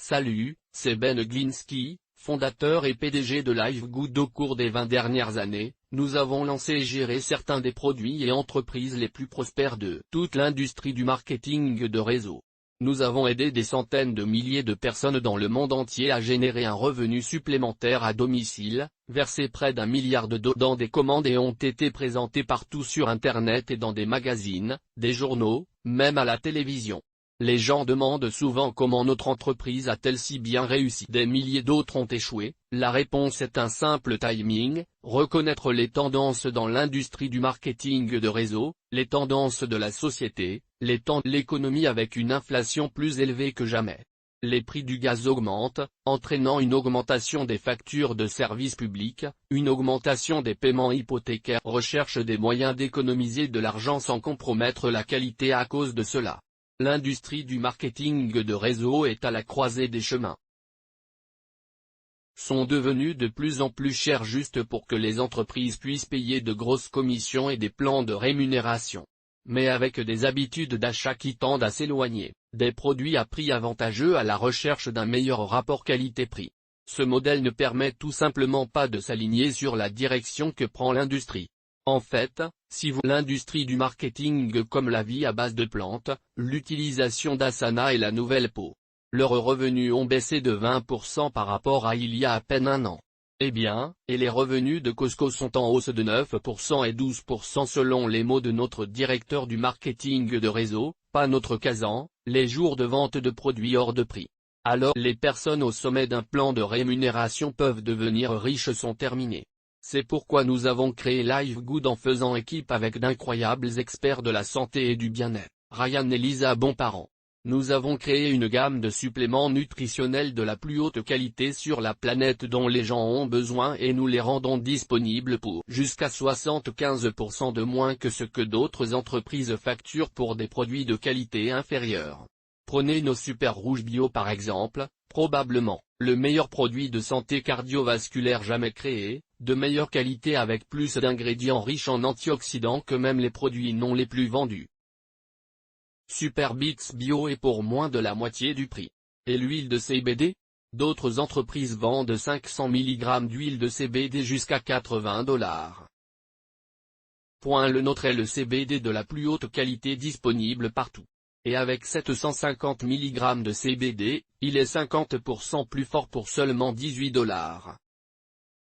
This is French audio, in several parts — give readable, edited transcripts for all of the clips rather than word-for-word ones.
Salut, c'est Ben Glinsky, fondateur et PDG de LiveGood. Au cours des 20 dernières années, nous avons lancé et géré certains des produits et entreprises les plus prospères de toute l'industrie du marketing de réseau. Nous avons aidé des centaines de milliers de personnes dans le monde entier à générer un revenu supplémentaire à domicile, versé près d'1 milliard de dollars dans des commandes et ont été présentés partout sur Internet et dans des magazines, des journaux, même à la télévision. Les gens demandent souvent comment notre entreprise a-t-elle si bien réussi. Des milliers d'autres ont échoué. La réponse est un simple timing, reconnaître les tendances dans l'industrie du marketing de réseau, les tendances de la société, les temps de l'économie avec une inflation plus élevée que jamais. Les prix du gaz augmentent, entraînant une augmentation des factures de services publics, une augmentation des paiements hypothécaires. Recherche des moyens d'économiser de l'argent sans compromettre la qualité à cause de cela. L'industrie du marketing de réseau est à la croisée des chemins. Sont devenus de plus en plus chers juste pour que les entreprises puissent payer de grosses commissions et des plans de rémunération. Mais avec des habitudes d'achat qui tendent à s'éloigner, des produits à prix avantageux à la recherche d'un meilleur rapport qualité-prix. Ce modèle ne permet tout simplement pas de s'aligner sur la direction que prend l'industrie. En fait, si vous l'industrie du marketing comme la vie à base de plantes, l'utilisation d'asana et la nouvelle peau, leurs revenus ont baissé de 20% par rapport à il y a à peine un an. Eh bien, et les revenus de Costco sont en hausse de 9% et 12% selon les mots de notre directeur du marketing de réseau, pas notre Kazan, les jours de vente de produits hors de prix. Alors les personnes au sommet d'un plan de rémunération peuvent devenir riches sont terminées. C'est pourquoi nous avons créé LiveGood en faisant équipe avec d'incroyables experts de la santé et du bien-être, Ryan et Lisa Bonparent. Nous avons créé une gamme de suppléments nutritionnels de la plus haute qualité sur la planète dont les gens ont besoin et nous les rendons disponibles pour jusqu'à 75% de moins que ce que d'autres entreprises facturent pour des produits de qualité inférieure. Prenez nos Super Rouge Bio par exemple, probablement, le meilleur produit de santé cardiovasculaire jamais créé, de meilleure qualité avec plus d'ingrédients riches en antioxydants que même les produits non les plus vendus. Super Beats Bio est pour moins de la moitié du prix. Et l'huile de CBD? D'autres entreprises vendent 500 mg d'huile de CBD jusqu'à $80. Le nôtre est le CBD de la plus haute qualité disponible partout. Et avec 750 mg de CBD, il est 50% plus fort pour seulement $18.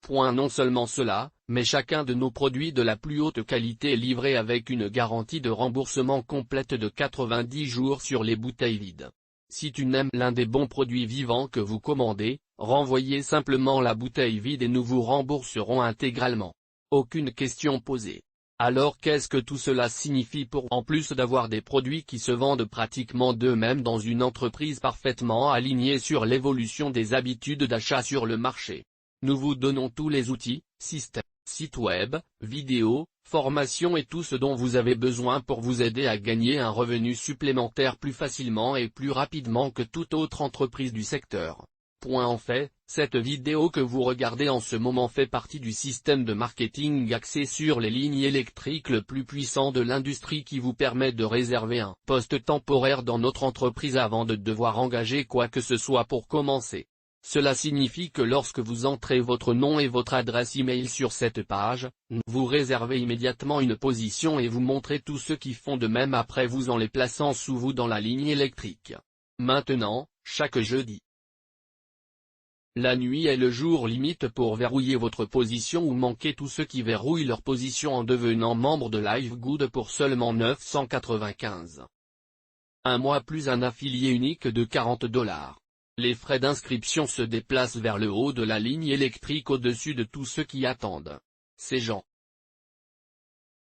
Non seulement cela, mais chacun de nos produits de la plus haute qualité est livré avec une garantie de remboursement complète de 90 jours sur les bouteilles vides. Si tu n'aimes l'un des bons produits vivants que vous commandez, renvoyez simplement la bouteille vide et nous vous rembourserons intégralement. Aucune question posée. Alors qu'est-ce que tout cela signifie pour en plus d'avoir des produits qui se vendent pratiquement d'eux-mêmes dans une entreprise parfaitement alignée sur l'évolution des habitudes d'achat sur le marché? Nous vous donnons tous les outils, systèmes, sites web, vidéos, formations et tout ce dont vous avez besoin pour vous aider à gagner un revenu supplémentaire plus facilement et plus rapidement que toute autre entreprise du secteur. En fait, cette vidéo que vous regardez en ce moment fait partie du système de marketing axé sur les lignes électriques le plus puissant de l'industrie qui vous permet de réserver un poste temporaire dans notre entreprise avant de devoir engager quoi que ce soit pour commencer. Cela signifie que lorsque vous entrez votre nom et votre adresse email sur cette page, vous réservez immédiatement une position et vous montrez tous ceux qui font de même après vous en les plaçant sous vous dans la ligne électrique. Maintenant, chaque jeudi, la nuit est le jour limite pour verrouiller votre position ou manquer tous ceux qui verrouillent leur position en devenant membre de LiveGood pour seulement $995. Un mois plus un affilié unique de $40. Les frais d'inscription se déplacent vers le haut de la ligne électrique au-dessus de tous ceux qui attendent. Ces gens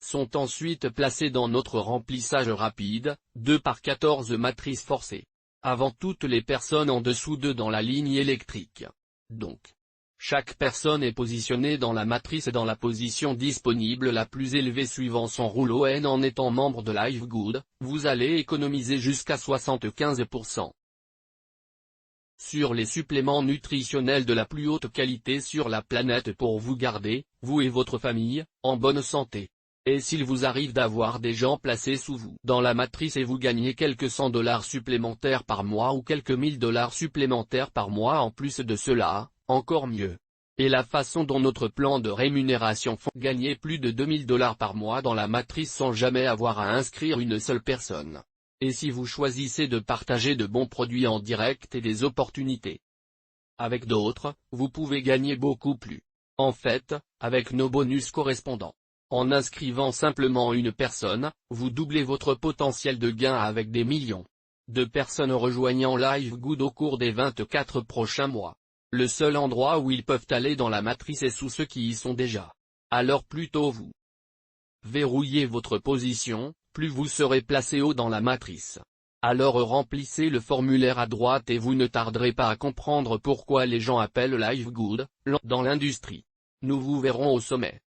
sont ensuite placés dans notre remplissage rapide, 2x14 matrices forcées. Avant toutes les personnes en dessous d'eux dans la ligne électrique. Donc, chaque personne est positionnée dans la matrice et dans la position disponible la plus élevée suivant son rouleau N. En étant membre de LiveGood, vous allez économiser jusqu'à 75%. Sur les suppléments nutritionnels de la plus haute qualité sur la planète pour vous garder, vous et votre famille, en bonne santé. Et s'il vous arrive d'avoir des gens placés sous vous dans la matrice et vous gagnez quelques $100 supplémentaires par mois ou quelques $1000 supplémentaires par mois en plus de cela, encore mieux. Et la façon dont notre plan de rémunération font gagner plus de $2000 par mois dans la matrice sans jamais avoir à inscrire une seule personne. Et si vous choisissez de partager de bons produits en direct et des opportunités avec d'autres, vous pouvez gagner beaucoup plus. En fait, avec nos bonus correspondants. En inscrivant simplement une personne, vous doublez votre potentiel de gain avec des millions de personnes rejoignant LiveGood au cours des 24 prochains mois. Le seul endroit où ils peuvent aller dans la matrice est sous ceux qui y sont déjà. Alors plus tôt vous verrouillez votre position, plus vous serez placé haut dans la matrice. Alors remplissez le formulaire à droite et vous ne tarderez pas à comprendre pourquoi les gens appellent LiveGood, dans l'industrie. Nous vous verrons au sommet.